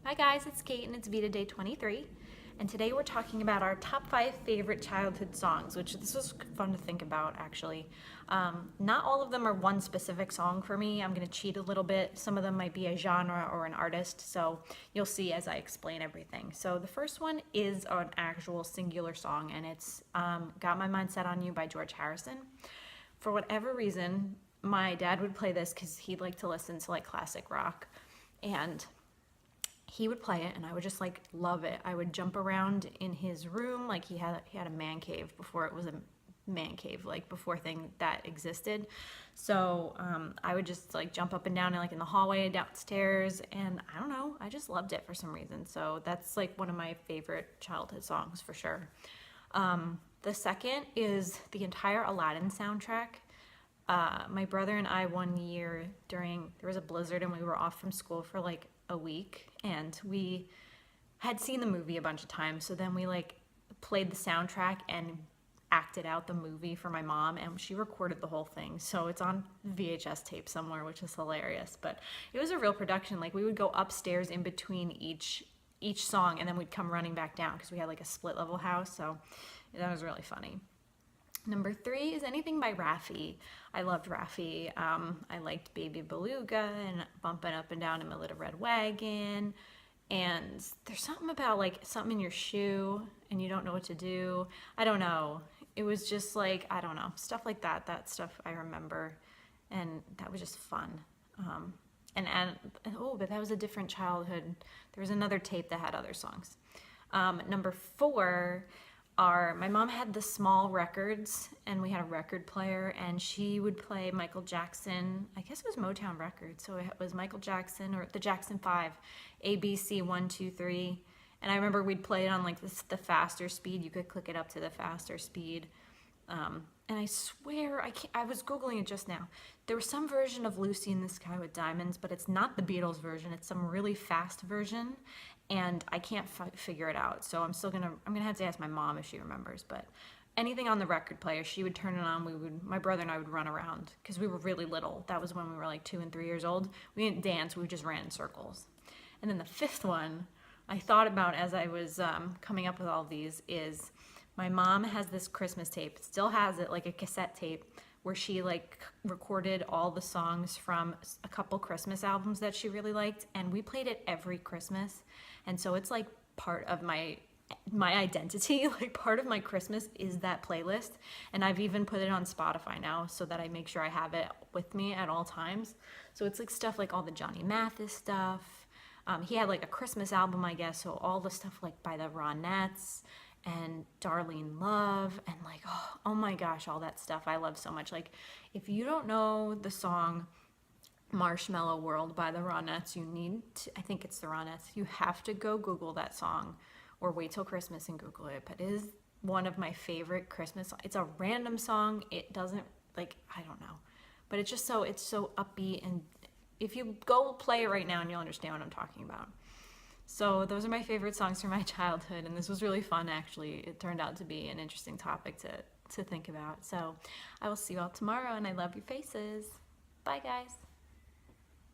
Hi guys, it's Kate and it's VEDA Day 23. And today we're talking about our top 5 favorite childhood songs, which this was fun to think about actually. Not all of them are one specific song for me. I'm going to cheat a little bit. Some of them might be a genre or an artist, so you'll see as I explain everything. So the first one is an actual singular song, and it's Got My Mind Set on You by George Harrison. For whatever reason, my dad would play this because he liked to listen to like classic rock, and he would play it and I would just like love it. I would jump around in his room like he had a man cave before it was a man cave, like before thing that existed. So I would just like jump up and down like in the hallway downstairs, and I don't know, I just loved it for some reason. So that's like one of my favorite childhood songs for sure. The second is the entire Aladdin soundtrack. My brother and I one year there was a blizzard and we were off from school for like a week, and we had seen the movie a bunch of times, so then we like played the soundtrack and acted out the movie for my mom, and she recorded the whole thing, so it's on VHS tape somewhere, which is hilarious. But it was a real production. Like we would go upstairs in between each song, and then we'd come running back down because we had like a split level house, so that was really funny. Number 3 is anything by Raffi. I loved Raffi. I liked Baby Beluga and Bumping Up and Down in My Little Red Wagon. And there's something about like something in your shoe and you don't know what to do. I don't know. It was just like, I don't know, stuff like that. That stuff I remember. And that was just fun. But that was a different childhood. There was another tape that had other songs. Number 4, my mom had the small records, and we had a record player, and she would play Michael Jackson. I guess it was Motown Records, so it was Michael Jackson or the Jackson 5, ABC 1, 2, 3. And I remember we'd play it on like the faster speed. You could click it up to the faster speed. And I swear, I was Googling it just now. There was some version of Lucy in the Sky with Diamonds, but it's not the Beatles version. It's some really fast version, and I can't figure it out. So I'm gonna have to ask my mom if she remembers. But anything on the record player, she would turn it on. My brother and I would run around because we were really little. That was when we were like 2 and 3 years old. We didn't dance. We just ran in circles. And then the 5th one I thought about as I was coming up with all these is, my mom has this Christmas tape, still has it, like a cassette tape, where she like recorded all the songs from a couple Christmas albums that she really liked, and we played it every Christmas. And so it's like part of my identity, like part of my Christmas is that playlist. And I've even put it on Spotify now so that I make sure I have it with me at all times. So it's like stuff like all the Johnny Mathis stuff. He had like a Christmas album, I guess, so all the stuff like by the Ronettes and Darlene Love, and like, oh my gosh, all that stuff I love so much. Like, if you don't know the song Marshmallow World by the Ronettes, I think it's the Ronettes, you have to go Google that song, or wait till Christmas and Google it. But it is one of my favorite Christmas songs. It's a random song. It doesn't, like, I don't know, but it's so upbeat, and if you go play it right now and you'll understand what I'm talking about. So those are my favorite songs from my childhood, and this was really fun actually. It turned out to be an interesting topic to think about. So I will see you all tomorrow, and I love your faces. Bye guys.